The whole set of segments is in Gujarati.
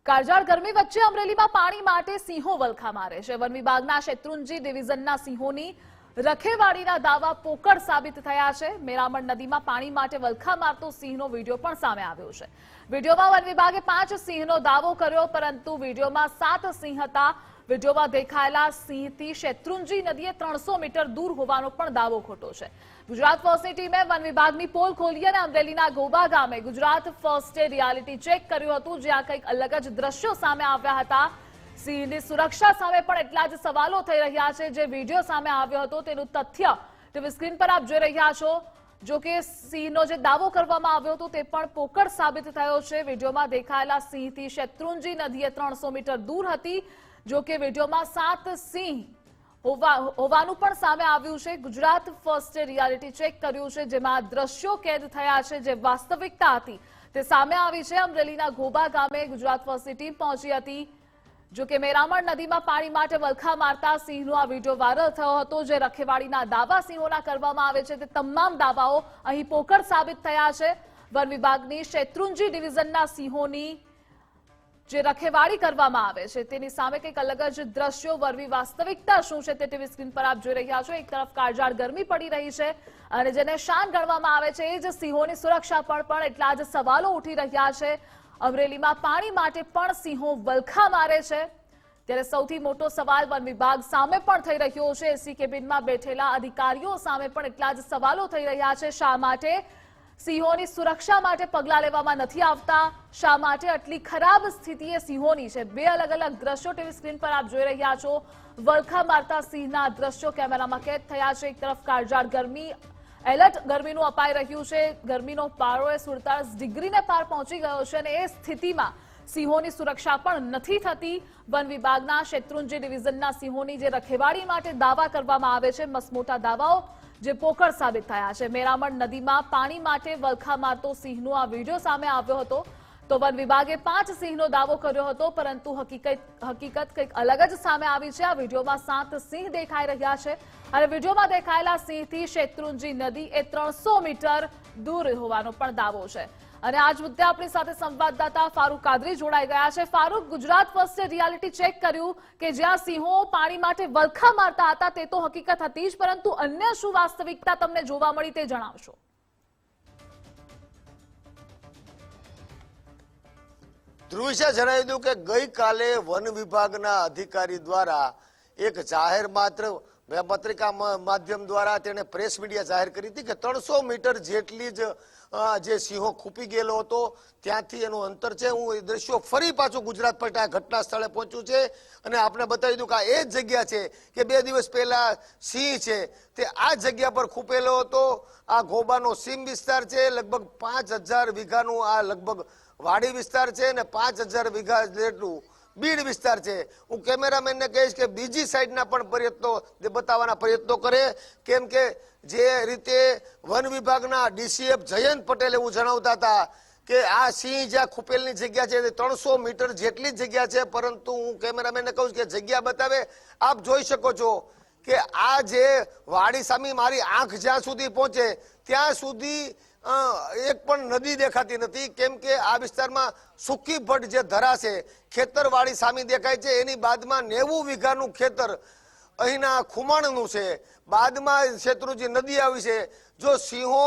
કાળઝાળ ગરમી વચ્ચે અમરેલીમાં પાણી માટે સિંહો વલખા મારે છે। વન વિભાગના શેત્રુંજી ડિવિઝનના સિંહોની રખેવાળીના દાવા પોકળ સાબિત થયા છે। મેરામણ નદીમાં પાણી માટે વલખા મારતો સિંહનો વિડીયો પણ સામે આવ્યો છે। વિડીયોમાં વન વિભાગે 5 સિંહનો દાવો કર્યો, પરંતુ વિડીયોમાં 7 સિંહ હતા। વિડીયોમાં દેખાયેલા સિંહથી શેત્રુંજી નદીએ 300 મીટર દૂર હોવાનો પણ દાવો ખોટો છે। ગુજરાત ફર્સ્ટની ટીમે વન વિભાગની પોલ ખોલી અને અમરેલીના ગોબા ગામે ગુજરાત ફર્સ્ટે રિયાલિટી ચેક કર્યું હતું, જ્યાં કંઈક અલગ જ દ્રશ્યો સામે આવ્યા હતા। સિંહની સુરક્ષા સામે પણ એટલા જ સવાલો થઈ રહ્યા છે। જે વિડીયો સામે આવ્યો હતો તેનું તથ્ય ટીવી સ્ક્રીન પર આપ જોઈ રહ્યા છો। જો કે સિંહનો જે દાવો કરવામાં આવ્યો હતો તે પણ પોકળ સાબિત થયો છે। વિડીયોમાં દેખાયેલા સિંહથી શેત્રુંજી નદીએ 300 મીટર દૂર હતી। જો કે વિડીયોમાં 7 સિંહ હોવાનું પણ સામે આવ્યું છે। ગુજરાત ફર્સ્ટે રિયાલિટી ચેક કર્યું છે, જેમાં દ્રશ્યો કેદ થયા છે, જે વાસ્તવિકતા હતી તે સામે આવી છે। અમરેલીના ગોબા ગામે ગુજરાત ફર્સ્ટની ટીમ પહોંચી હતી। જો કે મેરામણ નદીમાં પાણી માટે વલખા મારતા સિંહનો આ વિડીયો વાયરલ થયો હતો। જે રખેવાળીના દાવા સિંહોના કરવામાં આવે છે તે તમામ દાવાઓ અહીં પોકળ સાબિત થયા છે। વન વિભાગની શેત્રુંજી ડિવિઝનના સિંહોની જે રખેવાળી કરવામાં આવે છે તેની સામે કંઈક અલગ જ દ્રશ્યો, વરવી વાસ્તવિકતા શું છે તે ટીવી સ્ક્રીન પર આપ જોઈ રહ્યા છો। એક તરફ કાળઝાળ ગરમી પડી રહી છે અને જેને શાન ગણવામાં આવે છે એ જ સિંહોની સુરક્ષા પર પણ એટલા જ સવાલો ઉઠી રહ્યા છે। અમરેલીમાં પાણી માટે પણ સિંહો વલખા મારે છે, ત્યારે સૌથી મોટો સવાલ વન વિભાગ સામે પણ થઈ રહ્યો છે। એસી કેબિનમાં બેઠેલા અધિકારીઓ સામે પણ એટલા જ સવાલો થઈ રહ્યા છે। શા માટે સિંહોની સુરક્ષા માટે પગલાં લેવામાં નથી આવતા? શા માટે આટલી ખરાબ સ્થિતિ એ સિંહોની છે? બે અલગ અલગ દ્રશ્યો ટીવી સ્ક્રીન પર આપ જોઈ રહ્યા છો। વલખા મારતા સિંહના દ્રશ્યો કેમેરામાં કેદ થયા છે। એક તરફ કાળઝાળ ગરમી, એલર્ટ ગરમીનું અપાઈ રહ્યું છે। ગરમીનો પારો 47 ડિગ્રીને પાર પહોંચી ગયો છે અને એ સ્થિતિમાં સિંહોની સુરક્ષા પણ નથી થતી। વન વિભાગના શેત્રુંજી ડિવિઝનના સિંહોની જે રખેવાળી માટે દાવા કરવામાં આવે છે, મસમોટા દાવાઓ જે પોકળ સાબિત થયા છે। મેરામણ નદીમાં પાણી માટે વલખા મારતો સિંહનો આ વિડીયો સામે આવ્યો હતો, તો વન વિભાગે 5 સિંહનો દાવો કર્યો હતો, પરંતુ હકીકત કંઈક અલગ જ સામે આવી છે। આ વિડીયોમાં 7 સિંહ દેખાઈ રહ્યા છે અને વિડીયોમાં દેખાયેલા સિંહથી શેત્રુંજી નદી એ 300 મીટર દૂર હોવાનો પણ દાવો છે। અને આજ મુદ્દે આપણી સાથે સંવાદદાતા ફારૂક કાદરી જોડાઈ ગયા છે। ફારૂક, ગુજરાત ફર્સ્ટે રિયાલિટી ચેક કર્યું કે જ્યાં સિંહો પાણી માટે વલખા મારતા હતા તે તો હકીકત હતી જ, પરંતુ અન્ય શું વાસ્તવિકતા તમને જોવા મળી તે જણાવશો। ધ્રુવિશે જણાવી દઉં કે ગઈકાલે વન વિભાગના અધિકારી દ્વારા એક જાહેર પત્રિકા માધ્યમ દ્વારા તેને પ્રેસ મીડિયા જાહેર કરી હતી કે 300 મીટર જેટલી જ જે સિંહો ખૂપી ગયેલો હતો ત્યાંથી એનું અંતર છે। હું એ દ્રશ્યો ફરી પાછું ગુજરાત ફર્સ્ટ આ ઘટના સ્થળે પહોંચ્યું છે અને આપણે બતાવી દઉં કે આ એ જ જગ્યા છે કે 2 દિવસ પહેલા સિંહ છે તે આ જગ્યા પર ખૂપેલો હતો। આ ગોબાનો સીમ વિસ્તાર છે, લગભગ 5000 વીઘાનું આ લગભગ વાડી વિસ્તાર છે અને 5000 વીઘા જેટલું બીડ વિસ્તાર છે। હું કેમેરામેનને કહીશ કે બીજી સાઈડના પણ પ્રયત્નો બતાવવાના પ્રયત્નો કરે, કેમ કે જે રીતે વન વિભાગના ડીસીએફ જયંત પટેલ એવું જણાવતા હતા કે આ સિંહ જ્યાં ખૂપેલની જગ્યા છે તે 300 મીટર જેટલી જ જગ્યા છે, પરંતુ હું કેમેરામેનને કહું કે જગ્યા બતાવે। આપ જોઈ શકો છો કે આ જે વાડી સામે મારી આંખ જ્યાં સુધી પહોંચે ત્યાં સુધી એક પણ નદી દેખાતી નથી, કેમ કે આ વિસ્તારમાં સુકી ભટ્ટ જે ધરા છે, ખેતરવાડી સામે દેખાય છે, એની બાદમાં 90 વીઘાનું ખેતર અહીંના ખુમાણનું છે, બાદમાં શેત્રુંજી નદી આવી છે। જો સિંહો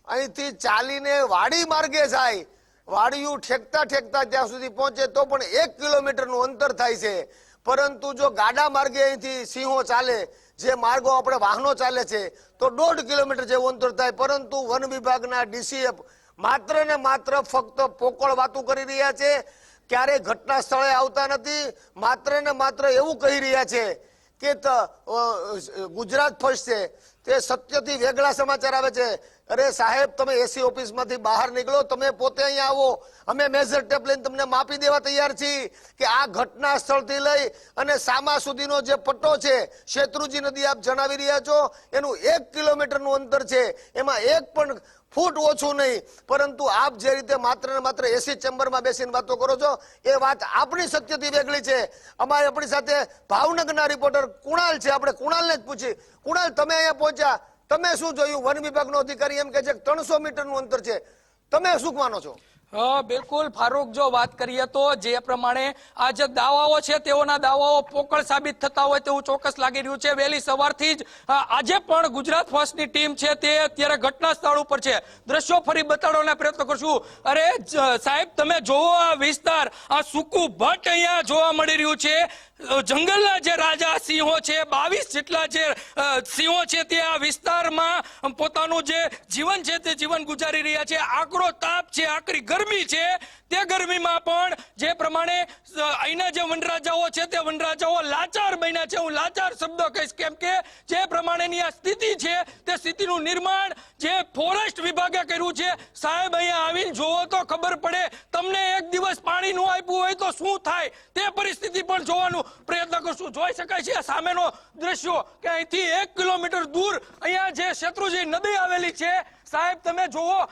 અહીંથી ચાલીને વાડી માર્ગે જાય, વાડીયું ઠેકતા ઠેકતા ત્યાં સુધી પહોંચે તો પણ 1 કિલોમીટરનું અંતર થાય છે, પરંતુ જો ગાડા માર્ગે અહીંથી સિંહો ચાલે, જે માર્ગો આપણે વાહનો ચાલે છે, તો 1.5 કિલોમીટર જેવું અંતર થાય। પરંતુ વન વિભાગના ડીસીએફ માત્ર ને માત્ર ફક્ત પોકળ વાતો કરી રહ્યા છે, ક્યારેય ઘટના સ્થળે આવતા નથી। માત્ર ને માત્ર એવું કહી રહ્યા છે કે ગુજરાત ફર્સ્ટ છે તે સત્યથી વેગળા સમાચાર આવે છે। અરે સાહેબ, તમે એસી ઓફિસમાંથી બહાર નીકળો, તમે પોતે અહીંયા આવો, અમે મેજર ટેપ લઈને તમને માપી દેવા તૈયાર છીએ કે આ ઘટના સ્થળથી લઈ અને સામા સુધીનો જે પટ્ટો છે, શેત્રુંજી નદી આપ જણાવી રહ્યા છો, એનું 1 કિલોમીટરનું અંતર છે, એમાં એક પણ ફૂટ ઓછું નહીં। પરંતુ આપ જે રીતે માત્ર ને માત્ર એસી ચેમ્બરમાં બેસીને વાતો કરો છો એ વાત આપણી સત્યથી વેગળી છે। આપણી સાથે ભાવનગરના રિપોર્ટર કુણાલ છે, આપણે કુણાલને જ પૂછી। કુણાલ, તમે અહીંયા પહોંચ્યા, તમે શું જોયું? વન વિભાગનો અધિકારી એમ કહે છે કે 300 મીટરનું અંતર છે, તમે શું માનો છો? બિલકુલ ફારૂક, જો વાત કરીએ તો જે પ્રમાણે આ જે દાવાઓ છે તેઓના દાવાઓ પોકળ સાબિત થતા હોય તેવું ચોક્કસ લાગી રહ્યું છે. વહેલી સવારથી જ આજે પણ ગુજરાત ફર્સ્ટની ટીમ છે તે અત્યારે ઘટના સ્થળ ઉપર છે. દ્રશ્યો ફરી બતાડવાના પ્રયત્ન કરશું. અરે સાહેબ, તમે જોવો આ વિસ્તાર, આ સૂકું ભટ્ટ અહીંયા જોવા મળી રહ્યું છે. જંગલના જે રાજા સિંહો છે, 22 જેટલા જે સિંહો છે તે આ વિસ્તારમાં પોતાનું જે જીવન છે તે જીવન ગુજારી રહ્યા છે. આકરો તાપ છે, આકરી ગરમી છે. તે ગરમીમાં પણ જે પ્રમાણે અહીંના જે વનરાજાઓ છે તે વનરાજાઓ લાચાર બન્યા છે. હું લાચાર શબ્દ કહીશ, કેમ કે જે પ્રમાણેની આ સ્થિતિ છે તે સ્થિતિનું નિર્માણ જે ફોરેસ્ટ વિભાગે કર્યું છે. સાહેબ, અહીંયા આવીને જોવો તો ખબર પડે. તમને એક દિવસ પાણી ન આપ્યું હોય તો શું થાય તે પરિસ્થિતિ પણ જોવાનું પ્રયત્ન કરશું. જોઈ શકાય છે સામેનો દ્રશ્યો કે અહીંથી 1 કિલોમીટર દૂર અહીંયા જે શેત્રુંજી નદી આવેલી છે. સાહેબ, તમે જોવો,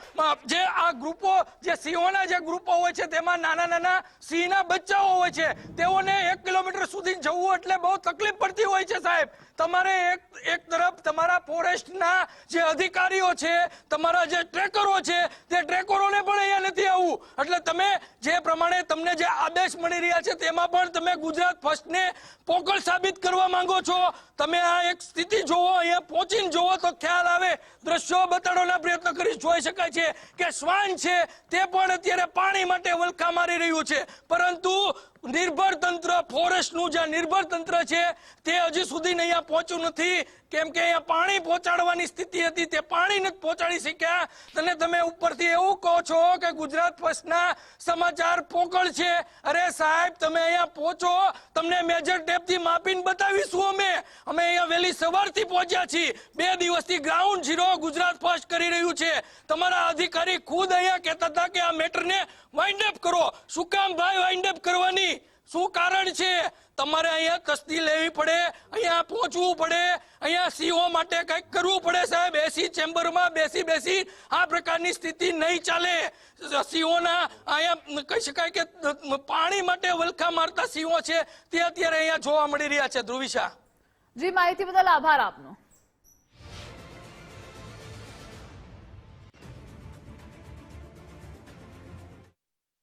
જે આ ગ્રુપો, જે સિંહોના જે ગ્રુપો હોય છે તેમાં નાના નાના સિંહના બચ્ચાઓ હોય છે. તેઓને 1 કિલોમીટર સુધી જવું એટલે બહુ તકલીફ પડતી હોય છે. સાહેબ, તમારે એક તરફ તમારા ફોરેસ્ટના જે અધિકારીઓ છે, તમારા જે ટ્રેકરો છે, તે ટ્રેકરોને પણ અહીંયા નથી આવવું. એટલે તમે જે પ્રમાણે તમને જે આદેશ મળી રહ્યા છે તેમાં પણ તમે ગુજરાત ફર્સ્ટને પોકળ સાબિત કરવા માંગો છો. તમે આ એક સ્થિતિ જોવો, અહીંયા પહોંચીને જોવો તો ખ્યાલ આવે. દ્રશ્યો બતાડવાના પ્રયત્ન કરી જોઈ શકાય છે કે શ્વાન છે તે પણ અત્યારે પાણી માટે વલખા મારી રહ્યું છે. પરંતુ નિર્ભર તંત્ર, ફોરેસ્ટનું જે નિર્ભર તંત્ર છે તે હજી સુધી અહીંયા પહોંચ્યું નથી. કેમ કે અહીંયા પાણી પહોંચાડવાની સ્થિતિ હતી, તે પાણી નથી પહોંચાડી શક્યા. અને તમે ઉપરથી એવું કહો છો કે ગુજરાત ફર્સ્ટના સમાચાર પોકળ છે. અરે સાહેબ, તમે અહીંયા પહોંચો, તમને મેજર ટેપથી માપીને બતાવીશું. અમે અહીંયા વહેલી સવારથી પહોંચ્યા છીએ. 2 દિવસથી ગ્રાઉન્ડ ઝીરો ગુજરાત ફર્સ્ટ કરી રહ્યું છે. તમારા અધિકારી ખુદ અહીંયા કહેતા હતા કે આ મેટરને વાઇન્ડ અપ કરો. શું કામ ભાઈ વાઇન્ડ અપ કરવાની? શું કારણ છે? તમારે અહીંયા તસ્દી લેવી પડે, અહીંયા પહોંચવું પડે, અહીંયા સિંહો માટે કંઈક કરવું પડે. સાહેબ, એસી ચેમ્બરમાં બેસી આ પ્રકારની સ્થિતિ નહીં ચાલે. સિંહોના અહીંયા કહી શકાય કે પાણી માટે વલખા મારતા સિંહો છે તે અત્યારે અહીંયા જોવા મળી રહ્યા છે. ધ્રુવિશા જી, માહિતી બદલ આભાર આપનો.